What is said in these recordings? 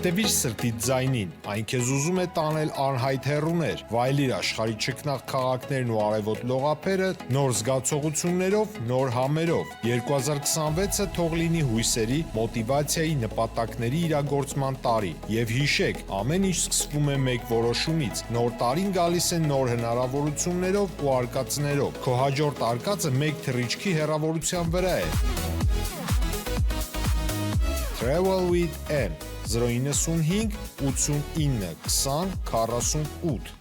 Հետևիր սրտիդ ձայնին, այն քեզ ուզում է տանել անհայտ հեռուներ, վայելիր աշխարհի չքնաղ քաղաքներն ու արևոտ լողափերը նոր զգացողություններով, նոր համերով։ 2026-ը թող լինի հույսերի, մոտիվացիայի, նպատակների իրագործման տարի։ Եվ հիշեք, ամեն ինչ սկսվում է մեկ որոշումից։ Նոր տարին գալիս է նոր հնարավորություններով ու արկածներով։ Քո հաջորդ արկածը մեկ թռիչքի հեռավորության վրա է։ Travel with M 095 89 20 48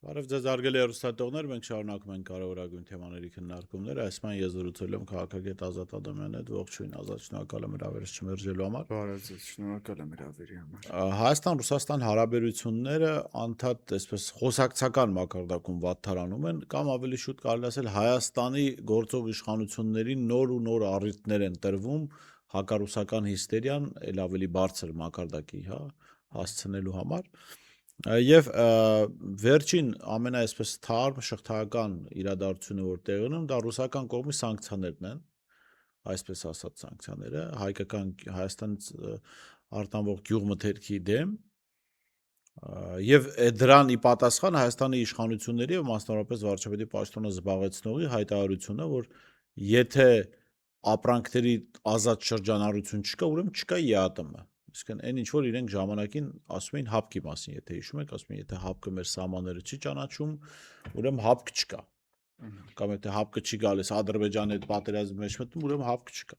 Բարև ձեզ արգելի հեռուստատողներ, մենք շարունակում ենք կարևորագույն թեմաների քննարկումները։ Այսօր ես զրուցել եմ քաղաքագետ Ազատ Ադամյանի հետ, ողջույն Ազատ, շնորհակալ եմ հրավերս չմերժելու համար։ Բարև ձեզ, շնորհակալ եմ հրավերի համար։ Հայաստան-Ռուսաստան հարաբերությունները անդադ այսպես խոսակցական մակարդակում վատթարանում են, կամ ավելի շուտ կարելի ասել Հայաստանի գործող իշխանությունների նոր ու նոր առիթներ են տրվում հակառուսական հիստերիան էլ ավելի բարձր մակարդակի, հասցնելու համար։ Եվ վերջին ամենաայսպես թարմ շղթայական իրադարձությունը, որ տեղի ունի, դա ռուսական կողմի սանկցիաներն են, այսպես ասած սանկցիաները, հայկական Հայաստանից արտանվող գյուղմթերքի դեմ, եւ դրան ի պատասխան Հայաստանի իշխանությունների եւ մասնավորապես վարչապետի պաշտոնը զբաղեցնողի հայտարարությունը, որ եթե ապրանքների ազատ շրջանառություն չկա, ուրեմն չկա ԵԱՏՄ։ Իսկն այն ինչ որ իրենք ժամանակին ասում էին հապկի մասին, եթե հիշում եք, ասում էին, եթե հապկը մեր սահմանները չի ճանաչում, ուրեմն հապկ չկա։ Կամ եթե հապկը չի գալիս Ադրբեջանի հետ պատերազմի մեջ մտնում, ուրեմն հապկ չկա։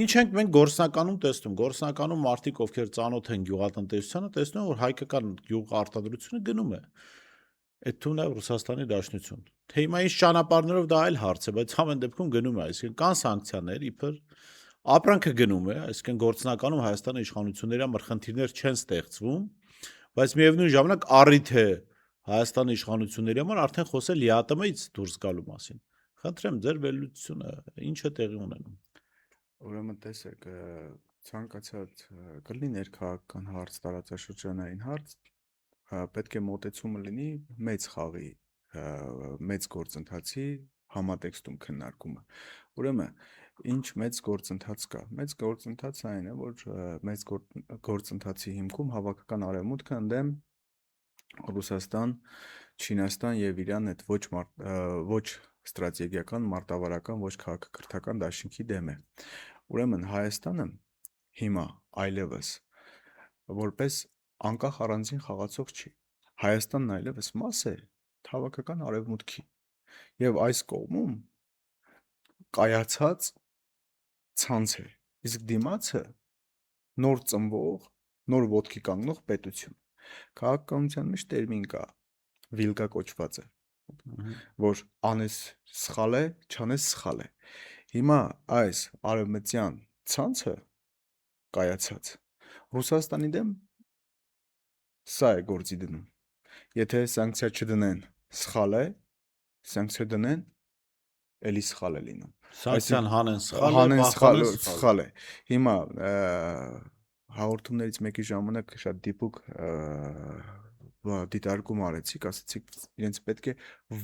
Ինչ ենք մենք գործնականում տեսնում։ Գործնականում մարդիկ, ովքեր ծանոթ են գյուղատնտեսությանը, տեսնում են, որ հայկական գյուղ արտադրությունը գնում է։ Այդ թվում է Ռուսաստանի Դաշնություն։ Թե հիմա ինչ ճանապարհներով դա այլ հարց է, բայց ամեն դեպքում գնում է, այսինքն կան սանկցիաներ, իբր ապրանքը գնում է, այսինքն գործնականում Հայաստանի իշխանությունների համար խնդիրներ չեն ստեղծվում, բայց միևնույն ժամանակ առիթ է Հայաստանի իշխանությունների համար արդեն խոսել ԵԱՏՄ-ից դուրս գալու մասին։ Խնդրեմ ձեր վերլուծությունը, ինչ է տեղի ունենում։ Ուրեմն տեսեք, ցանկացած կլինի ներքաղաքական հարց, տարածաշրջանային հարց, պետք է մոտեցումը լինի մեծ խաղի, մեծ գործընթացի համատեքստում քննարկումը։ Ուրեմն ինչ մեծ գործընթաց կա։ Մեծ գործընթացը այն է, որ մեծ գործընթացի հիմքում հավաքական արևմուտքը ընդդեմ Ռուսաստան, Չինաստան եւ Իրան այդ ոչ ստրատեգիական, մարտավարական, ոչ քաղաքակրթական դաշինքի դեմ է։ Ուրեմն Հայաստանը հիմա այլևս որպես անկախ առանձին խաղացող չի։ Հայաստանն այլևս մաս է հավաքական արևմուտքի եւ այս կողմում կայացած ցանց է, իսկ դիմացը նոր ծնվող, նոր ոտքի կանգնող պետություն։ Քաղաքականության մեջ տերմին կա, վիլկա կոչված է, որ անես սխալ է, չանես սխալ է։ Հիմա այս արևմտյան ցանցը կայացած Ռուսաստանի դեմ սա է գործի դնում։ Եթե սանկցիա չդնեն, սխալ է, սանկցիա դնեն, էլի սխալ է լինում։ Սանկցիան հանեն սխալ է։ Հիմա հաղորդումներից մեկի ժամանակ շատ դիպուկ դիտարկում արեցիք, ասացիք իրենց պետք է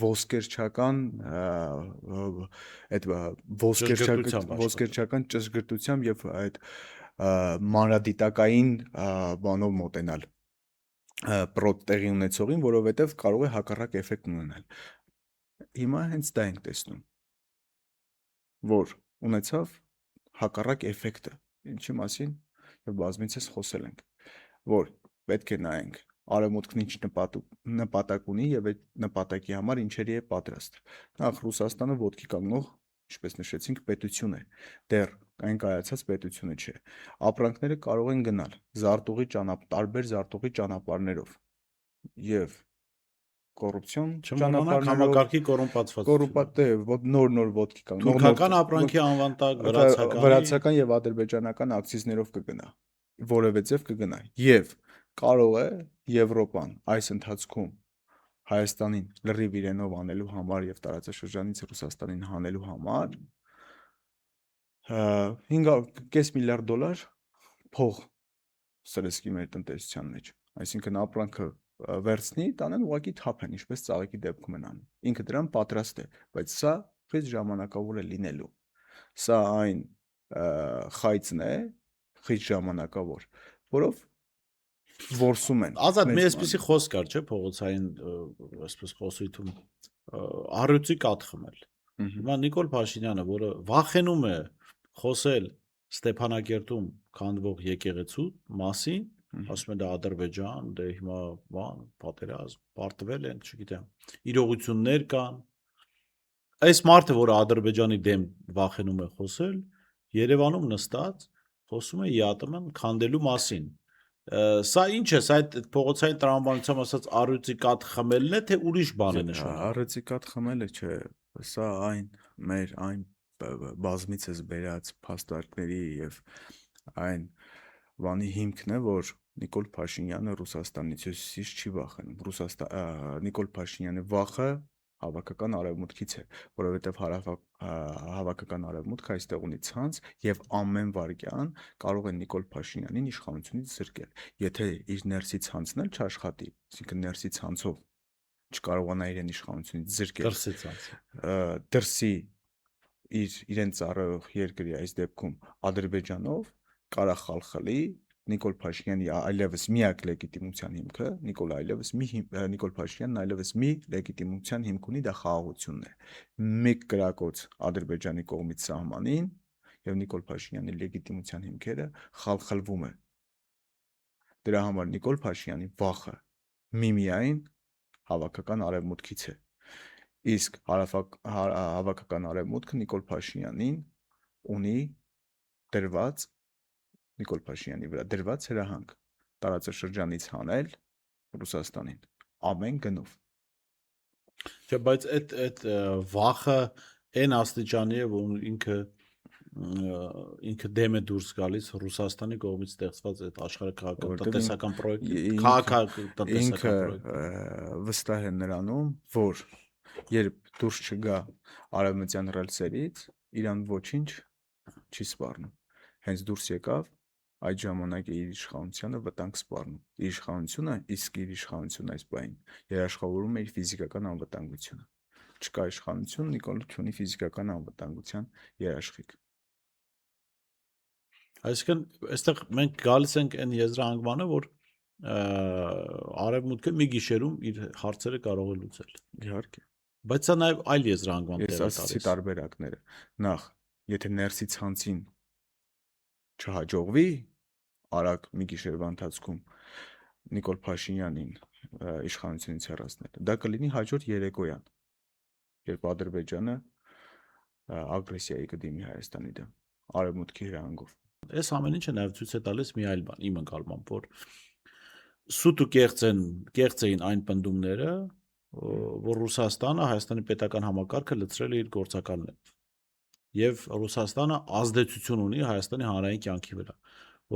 ոսկերչական այդ ոսկերչական ճշգրտությամբ եւ այդ մանրադիտակային բանով մոտենալ տեղի ունեցողին, որովհետև կարող է հակառակ էֆեկտ ունենալ։ Հիմա հենց դա ենք տեսնում, որ ունեցավ հակառակ էֆեկտը, ինչի մասին եւ բազմիցս խոսել ենք, որ պետք է նայենք արևմուտքն ինչ նպատակ ունի եւ այդ նպատակի համար ինչերի է պատրաստ։ Նախ Ռուսաստանը ոտքի կանգնող, ինչպես նշեցինք, պետություն է, դեռ այն կայացած պետությունը չէ։ Ապրանքները կարող են գնալ տարբեր զարտուղի ճանապարհներով եւ կոռուպցիոն ճանապարհներով, համակարգի կոռումպացված, նոր ոտքի կանգնող թուրքական ապրանքի անվան տակ վրացական եւ ադրբեջանական ակցիզներով կգնա, որևէ կգնա եւ կարող է Եվրոպան այս ընթացքում Հայաստանին լրիվ իրենով անելու համար եւ տարածաշրջանից Ռուսաստանին հանելու համար 5.5 միլիարդ դոլար փող սրեսկի մեր տնտեսության մեջ։ Այսինքն ապրանքը վերցնի, տանեն ուղղակի թափեն, ինչպես ծաղիկի դեպքում են անում։ Ինքը դրան պատրաստ է, բայց սա խիստ ժամանակավոր է լինելու։ Սա այն խայծն է, խիստ ժամանակավոր, որով որսում են։ Ազատ մի մեծ այսպեսի խոսք կար, չէ՞, փողոցային այսպես խոսույթում առյուծի կաթ խմել։ Մհմ։ Հիմա Նիկոլ Փաշինյանը, որը վախենում է խոսել Ստեփանակերտում քանդվող եկեղեցու մասին, Մհմ։ ասում է դա Ադրբեջան, դե հիմա բան, պատերազմ, պարտվել են, չգիտեմ, իրողություններ կան։ Այս մարդը, որը Ադրբեջանի դեմ վախենում է խոսել, Երևանում նստած խոսում է ԵԱՏՄ-ն քանդելու մասին։ Սա ինչ է, սա այդ փողոցային տրամաբանությամբ ասած առյուծի կաթ խմելն է, թե ուրիշ բան է նշանակում։ Առեցիկատ խմելը չէ, սա այն բազմիցս բերած փաստարկների եւ այն բանի հիմքն է, որ Նիկոլ Փաշինյանը Ռուսաստանից չի վախենում։ Նիկոլ Փաշինյանի վախը հավաքական արևմուտքից է, որովհետև հավաքական արևմուտքը այստեղ ունի ցանց եւ ամեն վարքյան կարող է Նիկոլ Փաշինյանին իշխանությունից զրկել։ Եթե իր ներսի ցանցն էլ չաշխատի, այսինքն ներսի ցանցով չկարողանա իրեն իշխանությունից զրկել, Դրսի ցանց։ դրսի իրեն ծառայող երկրի, այս դեպքում Ադրբեջանով, կարա խալխլի Նիկոլ Փաշինյանի այլևս միակ լեգիտիմության հիմքը, Նիկոլ Փաշինյանն այլևս մի լեգիտիմության հիմք ունի, դա խաղաղությունն է։ Մի կրակոց Ադրբեջանի կողմից սահմանին եւ Նիկոլ Փաշինյանի լեգիտիմության հիմքերը խալխլվում է։ Դրա համար Նիկոլ Փաշինյանի վախը միայն հավաքական արևմուտքից է։ Իսկ հավաքական արևմուտքը Նիկոլ Փաշինյանին ունի դրված Նիկոլ Փաշինյանի վրա դրված հրահանգ տարածաշրջանից հանել Ռուսաստանին ամեն գնով։ Չէ, բայց այդ վախը այն աստիճանի է, որ ինքը դեմ է դուրս գալիս Ռուսաստանի կողմից ստեղծված այդ աշխարհակաղակական տնտեսական պրոյեկտը, քաղաքական-տնտեսական պրոյեկտը վստահ է նրանում, որ երբ դուրս չգա արևմտյան ռելսերից, իրան ոչինչ չի սպառնում։ Հենց դուրս եկավ, այդ ժամանակ իր իշխանությունը վտանգ սպառնում։ Իր իշխանությունը այս բային երաշխավորում է իր ֆիզիկական անվտանգությունը։ Չկա իշխանություն, Նիկոլը չունի ֆիզիկական անվտանգության երաշխիք։ Այսինքն, այստեղ մենք գալիս ենք այն եզրահանգմանը, որ արևմուտքը մի գիշերում իր հարցերը կարող է լուծել։ Իհարկե։ Բայց սա նաև այլ եզրահանգման Ես տեղ է ասացի տալիս։ տարբերակները։ Նախ, եթե ներսի ցանցին չհաջողվի արագ մի գիշերվա ընթացքում Նիկոլ Փաշինյանին իշխանությունից հեռացնել, դա կլինի հաջորդ երեկոյան, երբ Ադրբեջանը ագրեսիայի կդիմի Հայաստանի դեմ արևմուտքի հրահանգով։ Այս ամեն ինչը նաև ցույց է տալիս մի այլ բան, իմ ընկալմամբ, որ սուտ ու կեղծ էին այն պնդումները, որ Ռուսաստանը Հայաստանի պետական համակարգը լցրել է իր գործակալներով։ Եվ Ռուսաստանը ազդեցություն ունի Հայաստանի հանրային կյանքի վրա,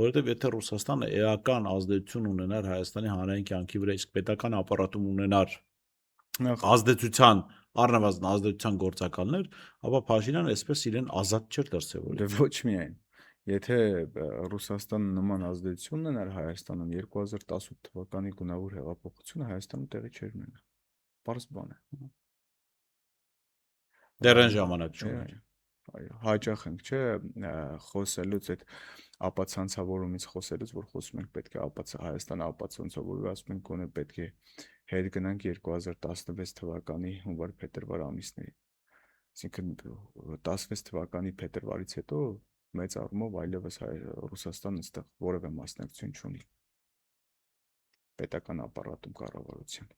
որովհետև եթե Ռուսաստանը էական ազդեցություն ունենար Հայաստանի հանրային կյանքի վրա, իսկ պետական ապարատում ունենար ազդեցության, առնվազն ազդեցության գործակալներ, ապա Փաշինյանը այսպես իրեն ազատ չէր դրսևորի։ Դե ոչ միայն, եթե Ռուսաստանը նման ազդեցություն ունենար Հայաստանում 2018 թվականի գունավոր հեղափոխությունը Հայաստանում տեղի չէր ունենա։ Պարզ բան է։ Դեռ այն ժամանակ չուներ։ Այո, հաճախ ենք, չէ, խոսելուց այդ ապացանցավորումից խոսելուց, որ խոսում ենք պետք է Հայաստանը ապացանցավորվի, ասում ենք գոնե պետք է հետ գնանք 2016 թվականի հունվար-փետրվար ամիսներին։ Այսինքն 16 թվականի փետրվարից հետո մեծ առումով այլևս Ռուսաստանը այստեղ որևէ մասնակցություն չունի պետական ապարատում կառավարության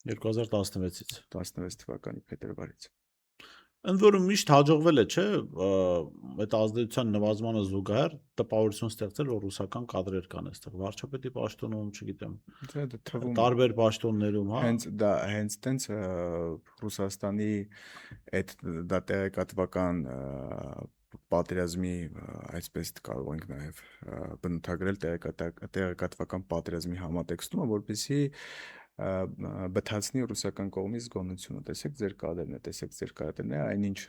2016-ից 16 թվականի փետրվարից։ Ընդ որում միշտ հաջողվել է, չէ, այդ ազդեցության նվազմանը զուգահեռ տպավորություն ստեղծել, որ ռուսական կադրեր կան այստեղ, վարչապետի պաշտոնում, չգիտեմ, Դա թվում տարբեր պաշտոններում, հա։ հենց տենց Ռուսաստանի այդ դա տեղեկատվական պատերազմի, այսպես կարող ենք նաև բնութագրել տեղեկատվական պատերազմի համատեքստումը, որպեսզի բթացնի ռուսական կողմի զգոնությունը, տեսեք ձեր կադրն է, այնինչ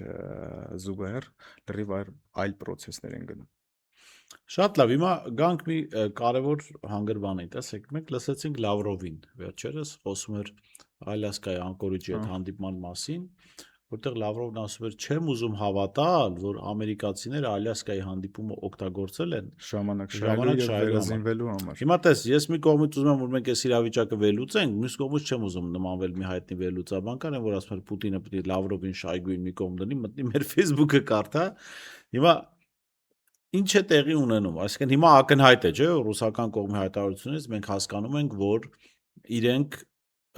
զուգահեռ լրիվ այլ process-ներ են գնում։ Շատ լավ, հիմա գանք մի կարևոր հանգրվանի, տեսեք, մենք լսեցինք Լավրովին վերջերս խոսում էր Ալյասկայի Անկորիջի հետ հանդիպման մասին, որտեղ Լավրովն ասում էր, չեմ ուզում հավատալ, որ ամերիկացիները Ալյասկայի հանդիպումը օգտագործել են Ժամանակ ժամանակ շահելու եւ շահելու վերազինվելու համար։ Հիմա տես, ես մի կողմից ուզում եմ, որ մենք այս իրավիճակը վերլուծենք, մյուս կողմից չեմ ուզում նմանվել մի հայտնի վերլուծաբան, որ ասում է Պուտինը պետք է Լավրովին, Շայգուին մի կողմ դնի, մտնի մեր Facebook-ը կարդա։ Հիմա ինչ է տեղի ունենում, այսինքն հիմա ակնհայտ է, չէ՞, ռուսական կողմի հայտարարությունից մենք հասկանում ենք, որ իրենք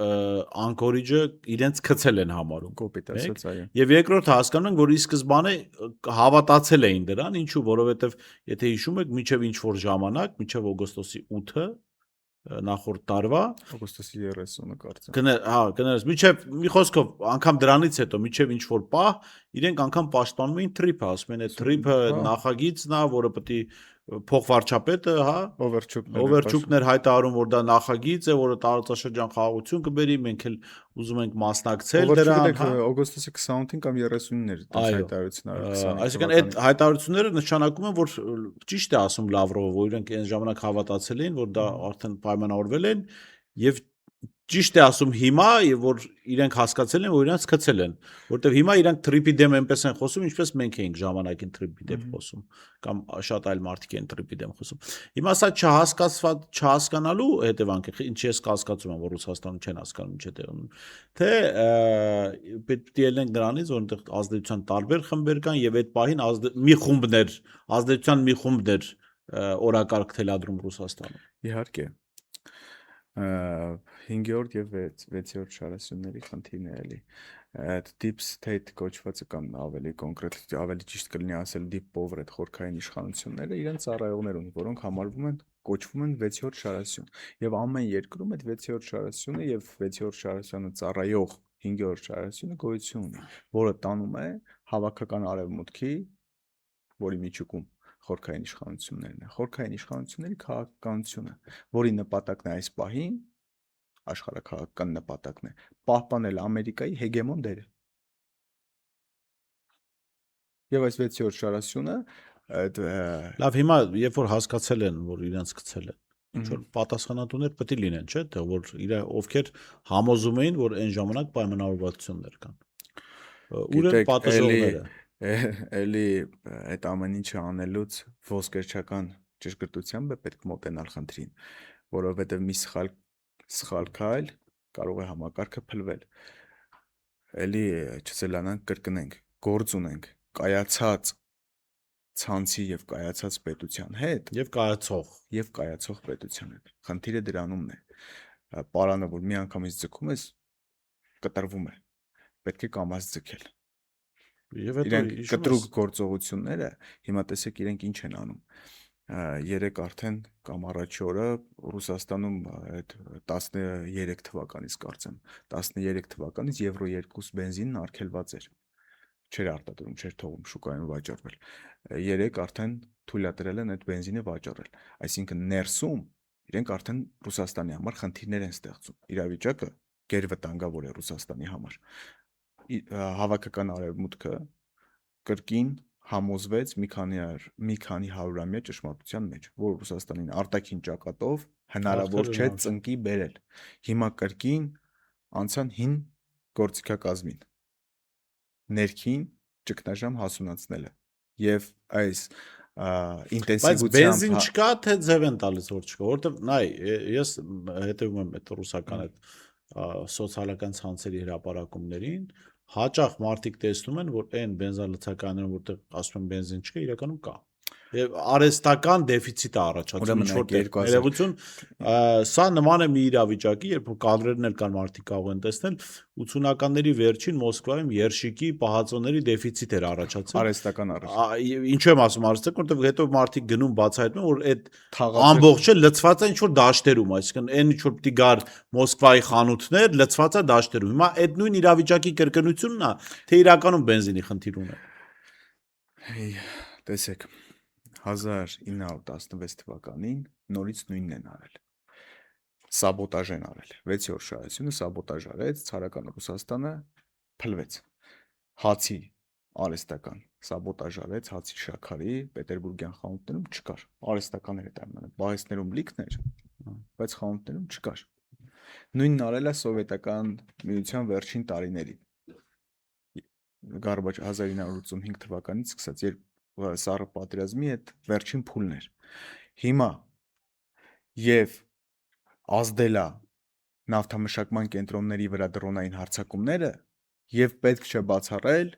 Անկորիջը իրենց գցել են համարում։ Կոպիտ ասած, այո։ Եվ երկրորդ հասկանում ենք, որ ի սկզբանե հավատացել էին դրան, ինչու, որովհետև եթե հիշում եք, մինչև ինչ որ ժամանակ, մինչև օգոստոսի 8-ը նախորդ տարվա օգոստոսի 30-ը կարծեմ։ կներես, մինչև մի խոսքով, անգամ դրանից հետո, մինչև ինչ որ պահ, իրենք անգամ պաշտպանում էին թրիփը, ասում են, այդ թրիփը նախագիծն է, որը պետք է փոխվարչապետը, Օվերչուկն էր հայտարարում, որ դա նախագիծ է, որը տարածաշրջան խաղաղություն կբերի, մենք էլ ուզում ենք մասնակցել դրան, հա։ Օգոստոսի 28-ին կամ 30-ին էր դա հայտարարությունը արել։ Այսինքն այդ հայտարարությունները նշանակում են, որ ճիշտ է ասում Լավրովը, որ իրենք այն ժամանակ հավատացել էին, որ դա արդեն պայմանավորվել են եւ ճիշտ է ասում հիմա, որ իրենք հասկացել են, որ իրենց գցել են, որտեվ հիմա իրենք թրիփի դեմ այնպես են խոսում, ինչպես մենք էինք ժամանակին թրիփի դեմ խոսում, կամ շատ այլ մարդիկ են թրիփի դեմ խոսում։ Հիմա սա չհասկանալու հետևանքը, ինչ ես կասկածում եմ, որ Ռուսաստանում չեն հասկանում ինչ է տեղի ունենում, թե պետք է ելնենք դրանից, որ այնտեղ ազդեցության տարբեր խմբեր կան եւ այդ պահին ազդեցության մի խումբներ օրակարգ թելադրում Ռուսաստանում։ Իհարկե 5-րդ եւ 6-րդ շարասյունների խնդիրն է էլի։ Այդ deep state կոչվածը կամ ավելի կոնկրետ, ավելի ճիշտ կլինի ասել deep power այդ խորքային իշխանությունները իրենց ծառայողներ ունեն, որոնք կոչվում են 6-րդ շարասյուն։ Եվ ամեն երկրում այդ 6-րդ շարասյունը եւ 6-րդ շարասյանը ծառայող 5-րդ շարասյունը գոյություն ունի, որը տանում է հավաքական արևմուտքի, որի միջուկում խորքային իշխանություններն են, խորքային իշխանությունների քաղաքականությունը, որի նպատակն է այս պահին աշխարհաքաղաքական նպատակն է պահպանել Ամերիկայի հեգեմոն դերը։ Եվ այս 6-րդ շարասյունը լավ, հիմա երբ որ հասկացել են, որ իրենց գցել են, ինչ որ պատասխանատուներ պետք է լինեն, չէ՞, թե որ ովքեր համոզում էին, որ այն ժամանակ պայմանավորվածություններ կան։ Ուր են պատժողները։ Էլի այդ ամեն ինչը անելուց ոսկերչական ճշգրտությամբ է պետք մոտենալ խնդրին, որովհետև մի սխալ քայլ կարող է համակարգը փլվել։ Էլի չցելանանք կրկնենք, գործ ունենք կայացած ցանցի եւ կայացած պետության հետ եւ կայացող պետության հետ։ Խնդիրը դրանումն է։ Պարանը, որ մի անգամից ձգում ես, կտրվում է։ Պետք է կամաց ձգել։ Եվ իրենք կտրուկ գործողությունները, հիմա տեսեք իրենք ինչ են անում։ Երեք արդեն կամ առաջի օրը Ռուսաստանում այդ 13 թվականից կարծեմ, 13 թվականից Եվրո 2 բենզինն արգելված էր։ Չէր արտադրում, չէր թողում շուկայում վաճառվել։ Երեք արդեն թույլատրել են այդ բենզինը վաճառել։ Այսինքն ներսում իրենք արդեն Ռուսաստանի համար խնդիրներ են ստեղծում։ Իրավիճակը գերվտանգավոր է Ռուսաստանի համար։ Հավաքական արևմուտքը կրկին համոզվեց մի քանի հարյուրամյա ճշմարտության մեջ, որ Ռուսաստանին արտաքին ճակատով հնարավոր չէ ծնկի բերել։ Հիմա կրկին անցան հին գործիքակազմին։ Ներքին ճգնաժամ հասունացնելը եւ այս ինտենսիվությամբ բայց բենզին չկա թե ձև են տալիս որ չկա, որովհետեւ նայ ես հետևում եմ այդ ռուսական այդ սոցիալական ցանցերի հրապարակումներին, հաճախ մարդիկ տեսնում են, որ այն բենզալցականներում, որտեղ ասում են բենզին չկա, իրականում կա։ Եվ արհեստական դեֆիցիտ է առաջացում ինչ-որ ներողություն, սա նման է մի իրավիճակի, երբ որ կադրերն էլ կան մարդիկ կարող են տեսնել 80-ականների վերջին Մոսկվայում երշիկի պահածոների դեֆիցիտ էր առաջացել։ Արհեստական արհեստ։ Ինչու եմ ասում արհեստական, որովհետև հետո մարդիկ գնում բացահայտում, որ այդ ամբողջը լցված է ինչ-որ դաշտերում, այսինքն այն ինչ-որ պիտի գար Մոսկվայի խանութներ, լցված է դաշտերում։ Հիմա այդ նույն իրավիճակի կրկնությունն է, թե իրականում բենզինի խնդիր ունի։ Տեսեք 1916 թվականին նորից նույնն են արել։ սաբոտաժ են արել։ 6-րդ շարասյունը սաբոտաժ արեց, ցարական Ռուսաստանը փլվեց։ Հացի արհեստական սաբոտաժ արեց, հացի շաքարի պետերբուրգյան խանութներում չկար։ Արհեստականները տայմանը բայեսներում լիքներ, բայց խանութներում չկար։ Նույնն արել է սովետական միության վերջին տարիներին։ Գարբաչ 1985 թվականից սկսած, երբ սառը պատերազմի այդ վերջին փուլն էր։ Հիմա եւ ազդելա նավթամշակման կենտրոնների վրա դրոնային հարձակումները եւ պետք չէ բացառել,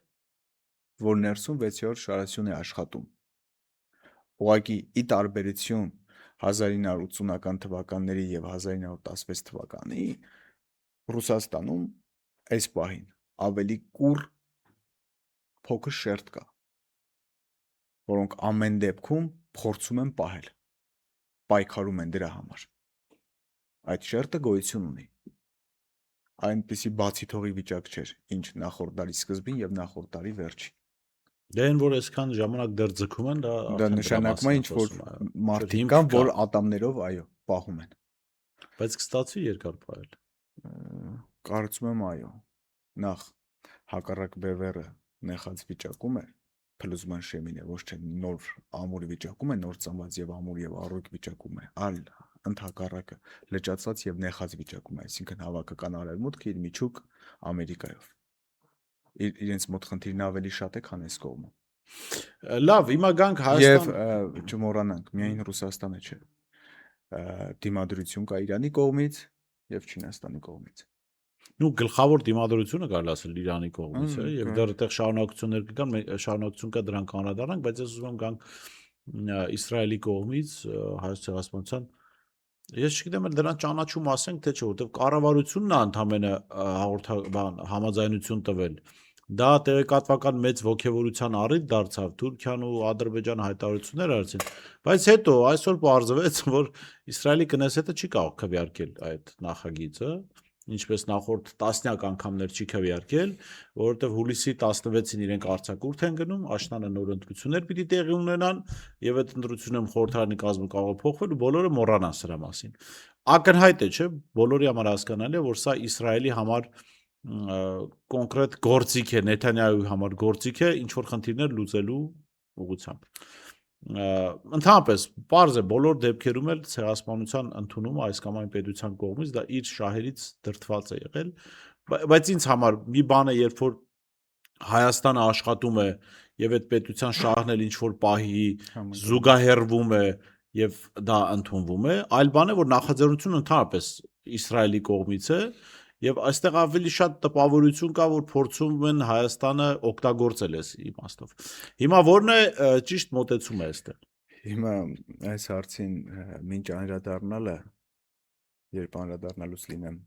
որ ներսում 6-րդ շարասյուն է աշխատում։ Ուղղակի ի տարբերություն 1980-ական թվականների եւ 1916 թվականի Ռուսաստանում այս պահին ավելի կուռ փոքր շերտ կա, որոնք ամեն դեպքում փորձում են պահել, պայքարում են դրա համար։ Այդ շերտը գոյություն ունի։ Այնպիսի բացի թողի վիճակ չէր, ինչ նախորդ դարի սկզբին եւ նախորդ դարի վերջին։ Դե այն որ այսքան ժամանակ դեռ ձգում են, դա Դա նշանակում է ինչ որ մարդիկ կան, որ ատամներով, այո, պահում են։ բայց կստացվի երկար պահել։ Կարծում եմ, այո։ Նախ հակառակ բևեռը նեխած վիճակում է, փլուզման շեմին է, ոչ թե նոր ամուր վիճակում է, նոր ծնված եւ ամուր եւ առույգ վիճակում է, այլ ընդհակառակը լճացած եւ նեխած վիճակում է, այսինքն հավաքական արևմուտքը իր միջուկ Ամերիկայով։ Իրենց մոտ խնդիրն ավելի շատ է, քան այս կողմը։ Լավ, հիմա գանք Եվ Հայաստան։ չմոռանանք, միայն Ռուսաստանը չէ։ Դիմադրություն կա Իրանի կողմից եւ Չինաստանի կողմից։ Նու գլխավոր դիմադրությունը կարելի ասել Իրանի կողմից է եւ դեռ այդտեղ շարունակություններ կան, շարունակություն կա դրանք անդրադառնանք, բայց ես ուզում եմ գանք Իսրայելի կողմից Հայոց ցեղասպանության։ Ես չգիտեմ դրան ճանաչում ասենք թե չէ, որովհետեւ կառավարությունն է ընդհանրապես համաձայնություն տվել։ Դա տեղեկատվական մեծ ողջավորության առիթ դարձավ Թուրքիան ու Ադրբեջանը հայտարարություններ արեցին, բայց հետո այսօր պարզվեց, որ Իսրայելի կնեսետը չի կարող քվեարկել այդ նախագիծը, ինչպես նախորդ տասնյակ անգամներ չի քվեարկել, որովհետև հուլիսի 16-ին իրենք արձակուրդ են գնում, աշնանը նոր ընտրություններ պիտի տեղի ունենան եւ այդ ընտրություններում խորհրդարանի կազմը կարող է փոխվել ու բոլորը մոռանան սրա մասին։ Ակնհայտ է, չէ՞, բոլորի համար հասկանալի է, որ սա Իսրայելի համար կոնկրետ գործիք է, Նեթանյահուի համար գործիք է, ինչ որ խնդիրներ լուծելու ուղղությամբ։ Ընդհանրապես, պարզ է բոլոր դեպքերում էլ ցեղասպանության ընդունումը այս կամ այն պետության կողմից դա իր շահերից դրդված է եղել, բայց ինձ համար մի բան է, երբ որ Հայաստանը աշխատում է եւ այդ պետության շահն էլ ինչ որ պահի զուգահեռվում է եւ դա ընդունվում է, այլ բան է, որ նախաձեռնությունը ընդհանրապես Իսրայելի կողմից է եւ այստեղ ավելի շատ տպավորություն կա, որ փորձում են Հայաստանը օգտագործել այս իմաստով։ Հիմա ո՞րն է ճիշտ մոտեցումը այստեղ։ Հիմա այս հարցին մինչ անդրադառնալը, երբ անդրադառնալուց լինեմ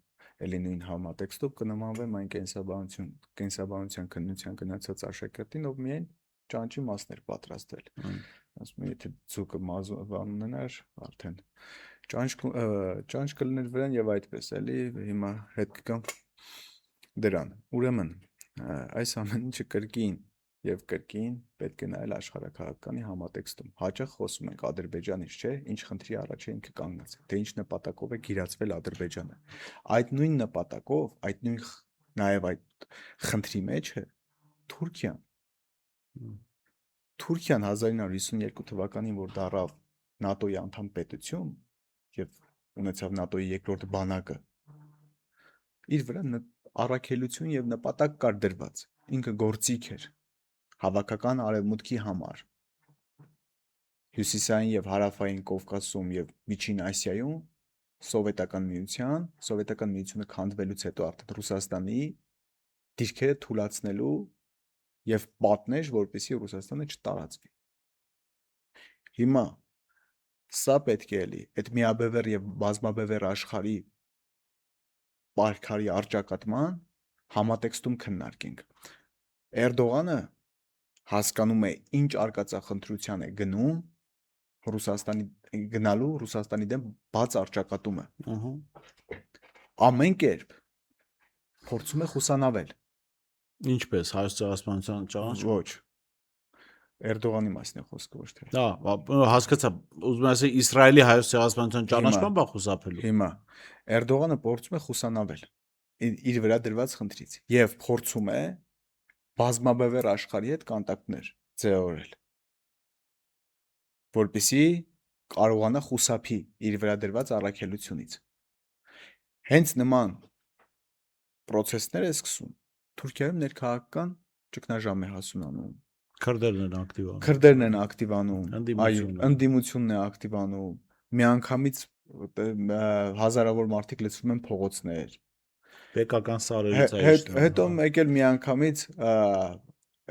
էլի նույն համատեքստով կնմանվեմ այն կենսաբանության քննության գնացած աշակերտին, ով միայն ճանճի մասներ պատրաստել։ Ասում եմ, եթե ձուկը մազվան ունենար, արդեն ճանճ կլիներ վրան եւ այդպես էլի, հիմա հետ կգամ դրան։ Ուրեմն այս ամեն ինչը կրկին եւ կրկին պետք է նայել աշխարհակահաղականի համատեքստում։ Հաճախ խոսում ենք Ադրբեջանից, չէ՞, ինչ խնդրի առաջ է ինքը կանգնած, թե ինչ նպատակով է գիրացվել Ադրբեջանը։ Այդ նույն նպատակով, այդ նույն նաեւ այդ խնդրի մեջ է Թուրքիան։ Թուրքիան 1952 թվականին, որ դառավ ՆԱՏՕ-ի անդամ պետություն եւ ունեցավ ՆԱՏՕ-ի երկրորդ բանակը, իր վրա առաքելություն եւ նպատակ կար դրված։ Ինքը գործիք էր հավաքական արևմուտքի համար։ Հյուսիսային եւ հարավային Կովկասում եւ Միջին Ասիայում Սովետական միությունը քանդվելուց հետո արդեն Ռուսաստանի դիրքերը թուլացնելու եւ պատնեշ, որպեսզի Ռուսաստանը չտարածվի։ Հիմա սա պետք է էլի այդ միաբևեռ եւ բազմաբևեռ աշխարհի պայքարի արճակատման համատեքստում քննարկենք։ Էրդողանը հասկանում է ինչ արկածախնդրության է գնում Ռուսաստանի դեմ բաց արճակատումը։ Ամեն կերպ փորձում է խուսանավել։ Ինչպես Հայոց ցեղասպանության ճանաչում։ Ոչ։ Էրդողանի մասին է խոսքը ոչ թե։ Դա հասկացա, ուզում եմ ասել Իսրայելի հայոց ցեղասպանության ճանաչման բա խուսափելու։ Հիմա Էրդողանը փորձում է խուսանավել իր վրա դրված խնդրից եւ փորձում է բազմաբևեռ աշխարհի հետ կոնտակտներ ձևավորել, որպեսզի կարողանա խուսափի իր վրա դրված առաքելությունից։ Հենց նման process-ներ է սկսում Թուրքիայում ներքաղաքական ճգնաժամ է հասունանում։ Քրդերն են ակտիվանում։ Քրդերն են ակտիվանում, Ընդդիմությունն է։ ընդդիմությունն է ակտիվանում, միանգամից հազարավոր մարդիկ լցվում են փողոցներ։ Պետական սարերից այստեղ։ Հետո մեկ էլ միանգամից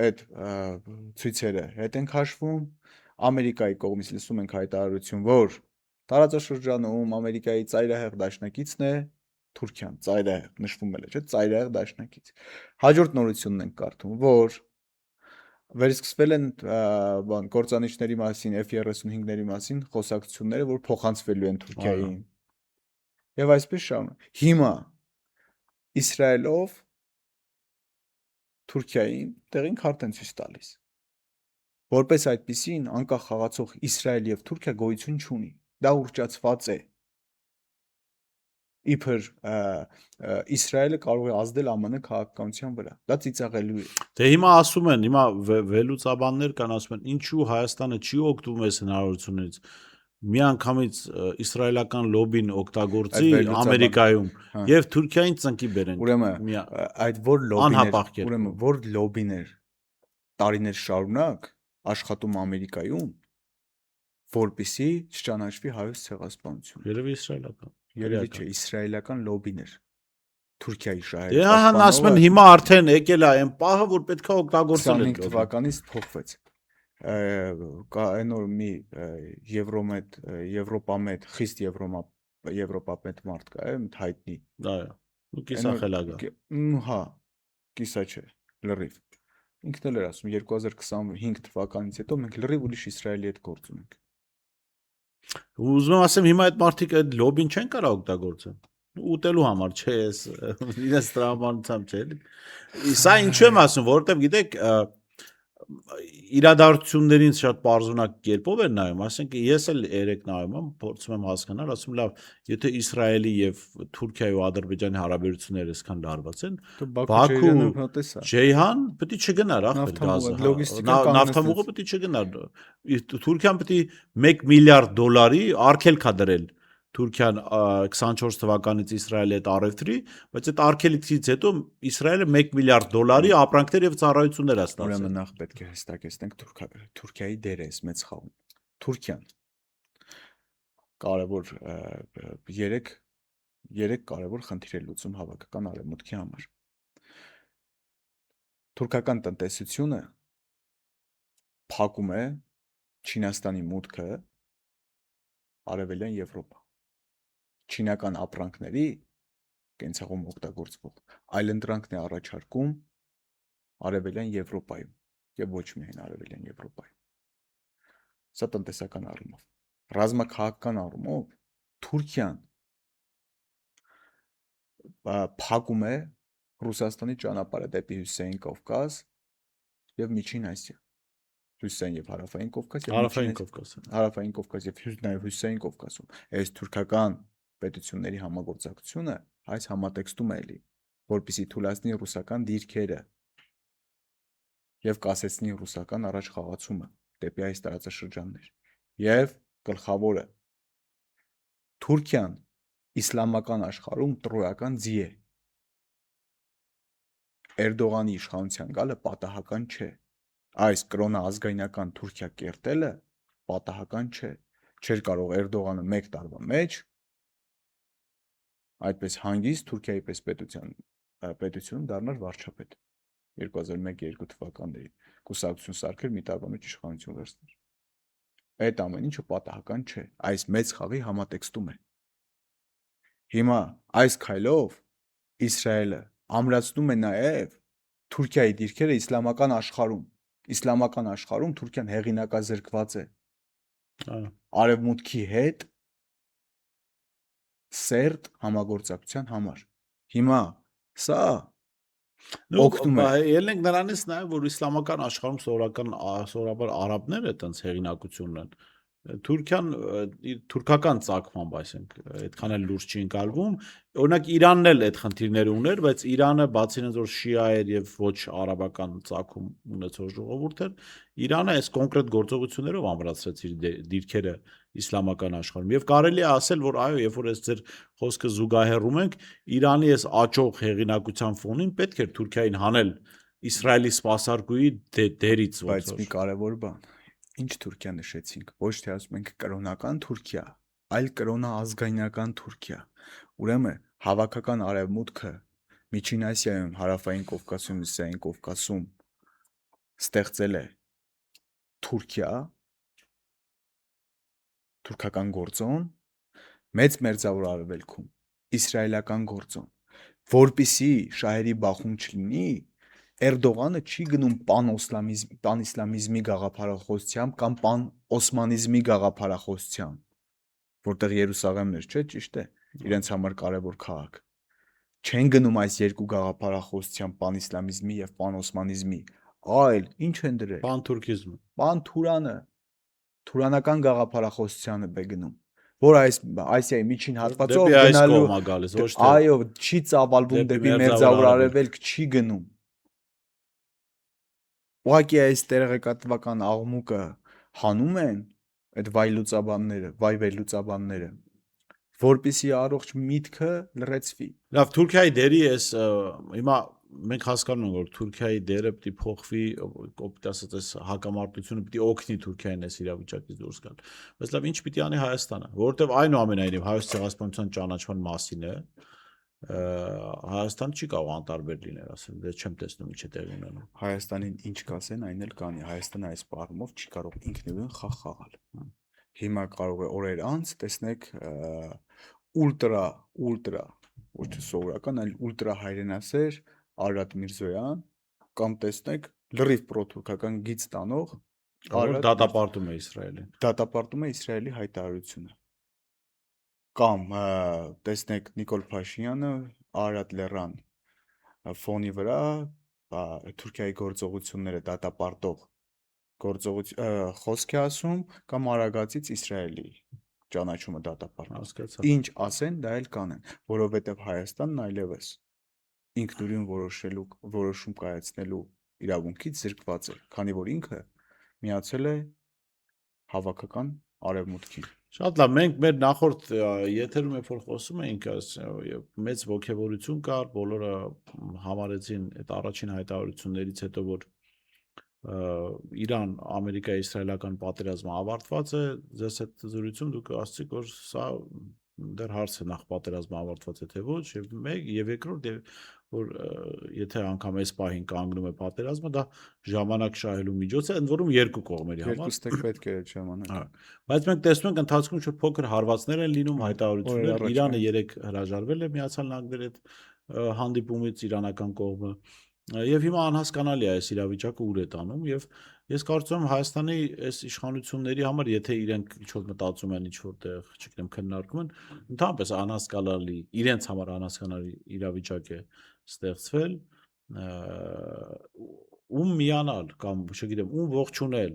այդ ցույցերը հետ են քաշվում, Ամերիկայի կողմից լսում ենք հայտարարություն, որ տարածաշրջանում Ամերիկայի ծայրահեղ դաշնակիցն է Թուրքիան, ծայրահեղ նշվում է, չէ՞, ծայրահեղ դաշնակից։ Հաջորդ նորությունն ենք կարդում, որ վերսկսվել են կործանիչների մասին, F-35-ների մասին խոսակցությունները, որ փոխանցվելու են Թուրքիային։ Եվ այսպես շարունակ։ Հիմա Իսրայելով Թուրքիային տեղին քարտ են ցույց տալիս։ Որպես այդպիսին անկախ խաղացող Իսրայել եւ Թուրքիա գոյություն չունի։ Դա ուռճացված է։ Իբր Իսրայելը կարող է ազդել ԱՄՆ քաղաքականության վրա։ Դա ծիծաղելու է։ Դե հիմա ասում են, հիմա վերլուծաբաններ կան ասում են, ինչու Հայաստանը չի օգտվում այս հնարավորությունից։ Միանգամից իսրայելական լոբին օգտագործի Ամերիկայում եւ Թուրքիային ծնկի բերեն։ Ուրեմն այդ որ լոբիներ տարիներ շարունակ աշխատում Ամերիկայում, որպեսզի չճանաչվի հայոց ցեղասպանությունը։ Երևի իսրայելական։ Երևի չէ, իսրայելական լոբիներ Թուրքիայի շահերը։ Դե հա ասում են հիմա արդեն եկել է այն պահը, որ պետքա օգտագործել 25 թվականից փոխվեց։ Այն որ մի Եվրոպամետ, խիստ Եվրոպամետ մարդ կա, հայտնի։ Դա է։ Ու կիսախելագա։ Հա, կիսա չէ, լրիվ։ Ինքն էլ էր ասում 2025 թվականից հետո մենք լրիվ ուրիշ Իսրայելի հետ գործ ունենք։ Ուզում եմ ասեմ հիմա այդ մարդիկ այդ լոբին չեն կարող օգտագործել։ Ուտելու համար չէ, իրենց տրամաբանությամբ չէ։ Սա ինչու եմ ասում, որովհետև գիտեք, իրադարձություններին շատ պարզունակ կերպով են նայում, ասենք ես էլ երեք նայում եմ, փորձում եմ հասկանալ, ասում լավ, եթե Իսրայելի եւ Թուրքիայի ու Ադրբեջանի հարաբերությունները այսքան լարված են, Բաքու, Ջեյհան պետք է չգնար ախր գազը, նավթամուղը պետք է չգնար։ Թուրքիան պետք է 1 միլիարդ դոլարի արգելք դրել Թուրքիան 24 թվականից Իսրայելի հետ առևտրի, բայց այդ արգելքից հետո Իսրայելը 1 միլիարդ դոլարի ապրանքներ եւ ծառայություններ է ստացել։ Ուրեմն նախ պետք է հստակեցնենք Թուրքիայի դերը էս մեծ խաղում։ Թուրքիան կարևոր 3 կարևոր խնդիր է լուծում հավաքական արևմուտքի համար։ Թուրքական տնտեսությունը փակում է Չինաստանի մուտքը Արևելյան Եվրոպա։ Չինական ապրանքների կենցաղում օգտագործվող այլընտրանքն է առաջարկում Արևելյան Եվրոպայում եւ ոչ միայն Արևելյան Եվրոպայում։ Սա տնտեսական առումով։ Ռազմաքաղաքական առումով Թուրքիան փակում է Ռուսաստանի ճանապարհը դեպի Հյուսիսային Կովկաս եւ Միջին Ասիա։ Հյուսիսային եւ Հարավային Կովկաս եւ Հարավային Կովկաս եւ նաեւ Հյուսիսային Կովկասում։ Այս թուրքական պետությունների համագործակցությունը այս համատեքստում է էլի, որպեսզի թույլատնի ռուսական դիրքերը եւ կասեցնի ռուսական առաջխաղացումը դեպի այս տարածաշրջաններ։ Եվ գլխավորը Թուրքիան իսլամական աշխարհում տրոյական ձի է։ Էրդողանի իշխանության գալը պատահական չէ։ Այս կրոնաազգայնական Թուրքիա կերտելը պատահական չէ։ Չէր կարող Էրդողանը 1 տարվա մեջ այդպես հանգիստ Թուրքիայի պես պետություն դառնալ վարչապետ 2001-2 թվականներին կուսակցություն սարքել մի տարվա մեջ իշխանություն վերցներ։ Այդ ամեն ինչը պատահական չէ, այս մեծ խաղի համատեքստում է։ Հիմա այս քայլով Իսրայելը ամրացնում է նաև Թուրքիայի դիրքերը իսլամական աշխարհում։ Իսլամական աշխարհում Թուրքիան հեղինակազրկված է արևմուտքի հետ սերտ համագործակցության համար։ Հիմա սա օգնում է։ Ելնենք նրանից նաև որ իսլամական աշխարհում սովորաբար արաբները այտենց հեղինակությունն են։ Թուրքիան իր թուրքական ցակմամբ, այսինքն այդքան էլ լուրջ չի ընկալվում։ Օրինակ Իրանն էլ այդ խնդիրները ուներ, բայց Իրանը բացի նրանից որ շիա էր եւ ոչ արաբական ցակում ունեցող ժողովուրդ էր, Իրանը այս կոնկրետ գործողություններով ամրացրեց իր դիրքերը իսլամական աշխարհում։ Եվ կարելի է ասել, որ այո, երբ որ այս ձեր խոսքը զուգահեռում ենք, Իրանի այս աճող հեղինակության ֆոնին պետք էր Թուրքիային հանել Իսրայելի սպասարկուի դերից ոնց Բայց որ։ մի կարևոր բան, ինչ Թուրքիա նշեցինք, ոչ թե ասում ենք կրոնական Թուրքիա, այլ կրոնաազգայնական Թուրքիա։ Ուրեմն հավաքական արևմուտքը Միջին Ասիայում, Հարավային Կովկասում, Հյուսիսային Կովկասում ստեղծել է Թուրքիա, թուրքական գործոն, մեծ մերձավոր արևելքում իսրայելական գործոն, որպիսի շահերի բախում չլինի, Էրդողանը չի գնում պանիսլամիզմի գաղափարախոսությամբ կամ պանօսմանիզմի գաղափարախոսությամբ, որտեղ Երուսաղեմն էր, չէ՞, ճիշտ է, իրենց համար կարևոր քաղաք։ Չեն գնում այս երկու գաղափարախոսությամբ պանիսլամիզմի եւ պանօսմանիզմի, այլ ինչ են դրել։ Պանթուրքիզմը։ Պանթուրանը, թուրանական գաղափարախոսությանը է գնում, որ Ասիայի միջին հատվածով Դեպի այս գնալու կողմա գալիս, ոչ թե այո, չի ծավալվում դեպի դեպի Մերձավոր Մերձավոր Արևելք։ Արևելք, չի գնում։ Ուղղակի այս տեղեկատվական աղմուկը հանում են այդ վայվելուծաբանները, որպիսի առողջ միտքը լրացվի։ Լավ, Թուրքիայի դերի էս հիմա մենք հասկանում ենք որ Թուրքիայի դերը պիտի փոխվի, կոպիտ ասած այս հակամարտությունը պիտի օգնի Թուրքիային այս իրավիճակից դուրս գալ։ Բայց լավ, ինչ պիտի անի Հայաստանը, որովհետև այնուամենայնիվ Հայոց ցեղասպանության ճանաչման մասին է, Հայաստանը չի կարող անտարբեր լինել, ասեմ, դե չեմ տեսնում ինչ է տեղի ունենում։ Հայաստանին ինչ կասեն, այն էլ կանի։ Հայաստանը այս պարումով չի կարող ինքնուրույն խաղ խաղալ։ Հիմա կարող է օրեր անց տեսնեք ուլտրա ոչ թե սովորական, այլ ուլտրա հայրենասեր Արարատ Միրզոյան կամ տեսնեք լրիվ պրոթուրքական գիծ տանող Որ դատապարտում է Իսրայելին։ դատապարտում է Իսրայելի հայտարարությունը։ Կամ տեսնեք Նիկոլ Փաշինյանը Արարատ Լեռան ֆոնի վրա Թուրքիայի գործողությունները դատապարտող խոսք է ասում կամ Արագածից Իսրայելի ճանաչումը դատապարտում։ Հասկացա։ Ինչ ասեն, դա էլ կանեն, որովհետև Հայաստանն այլևս ինքնուրույն որոշում կայացնելու իրավունքից զրկված է, քանի որ ինքը միացել է հավաքական արևմուտքին։ Շատ լավ, մենք մեր նախորդ եթերում երբ որ խոսում էինք, մեծ ողջավորություն կար, բոլորը համարեցին այդ առաջին հայտարարություններից հետո, որ Իրան-Ամերիկա-իսրայելական պատերազմը ավարտված է, ձեզ հետ զրույցում դուք ասացիք, որ սա դեռ հարց է նախ պատերազմը ավարտված է թե ոչ, եւ երկրորդ որ եթե անգամ այս պահին կանգնում է պատերազմը, դա ժամանակ շահելու միջոց է, ընդ որում երկու կողմերի համար։ Երկու ստեկ պետք է այդ ժամանակ։ Բայց մենք տեսնում ենք ընթացքում ինչ-որ փոքր հարվածներ են լինում, հայտարարություններ, Իրանը երեք հրաժարվել է Միացյալ Նահանգների հետ հանդիպումից իրանական կողմը։ Եվ հիմա անհասկանալի է այս իրավիճակը ուր է տանում եւ ես կարծում եմ Հայաստանի այս իշխանությունների համար եթե իրենք ինչ-որ մտածում են ինչ-որտեղ, չգիտեմ, քննարկում են, ընդհանրապես անհասկանալի, իրենց համար անհասկանալի իրավիճակ է ստեղծվել, ում միանալ կամ չգիտեմ, ում ողջունել,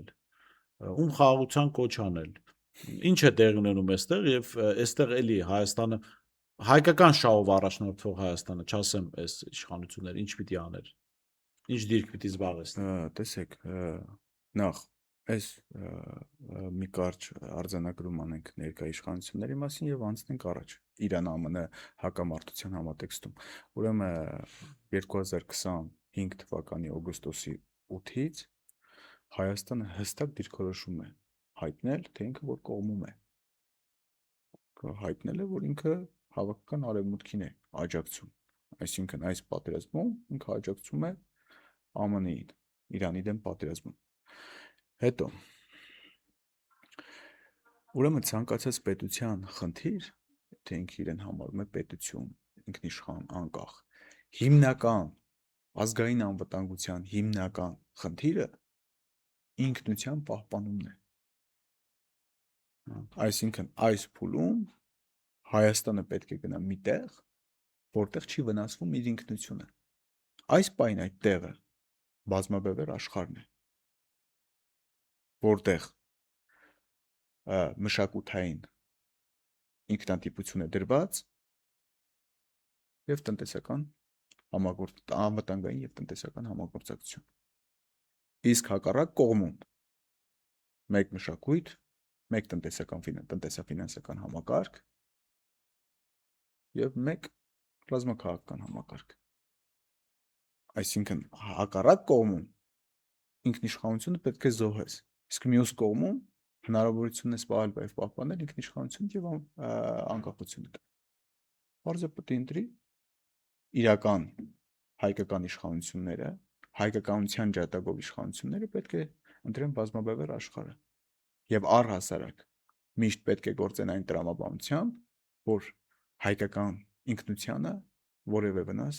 ում խաղաղության կոչ անել։ Ինչ է տեղի ունենում այստեղ եւ այստեղ էլի Հայաստանը հայկական շահով առաջնորդվող Հայաստանը, չասեմ, այս իշխանությունները ինչ պիտի աներ։ Ինչ դիրք պիտի զբաղեցնի։ Տեսեք, նախ այս մի կարճ արձանագրում անենք ներկա իշխանությունների մասին եւ անցնենք առաջ Իրան-ԱՄՆ հակամարտության համատեքստում։ Ուրեմն 2025 թվականի օգոստոսի 8-ից Հայաստանը հստակ դիրքորոշում է հայտնել, թե ինքը որ կողմում է։ Հայտնել է, որ ինքը հավաքական արևմուտքին է աջակցում։ Այսինքն այս պատերազմում ինքը աջակցում է ԱՄՆ-ին, Իրանի դեմ պատերազմում։ Հետո ուրեմն ցանկացած պետության խնդիր, թե ինքը իրեն համարում է պետություն, ինքնիշխան, անկախ, հիմնական ազգային անվտանգության հիմնական խնդիրը ինքնության պահպանումն է։ Այսինքն այս փուլում Հայաստանը պետք է գնա մի տեղ, որտեղ չի վնասվում իր ինքնությունը։ այս պայն այդ տեղը բազմաբևեր աշխարհն է, որտեղ մշակութային ինքնատիպություն է դրված եւ տնտեսական անվտանգային եւ տնտեսական համագործակցություն։ Իսկ հակառակ կողմում մեկ մշակույթ, մեկ տնտեսական-ֆինանսական համակարգ եւ մեկ ռազմաքաղաքական համակարգ։ Այսինքն հակառակ կողմում ինքնիշխանությունը պետք է զոհես, իսկ մյուս կողմում հնարավորությունն է սպահել եւ պահպանել ինքնիշխանությունը եւ անկախությունը։ Բարձր պետք է ընտրի իրական հայկական իշխանությունները, հայկականության ջատագով իշխանությունները պետք է ընտրեն բազմաբևեր աշխարհը եւ առհասարակ միշտ պետք է գործեն այն տրամաբանությամբ, որ հայկական ինքնությանը որևէ վնաս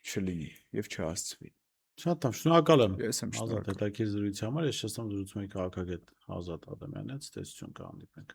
չլինի եւ չհասցվի։ Շատ լավ, շնորհակալ եմ։ Ես եմ Ազատ շնորհակալ։ հետաքրքիր զրույցի համար, ես շնորհակալ եմ զրուցումի քաղաքագետ Ազատ Ադամյանից, տեսություն կհանդիպենք։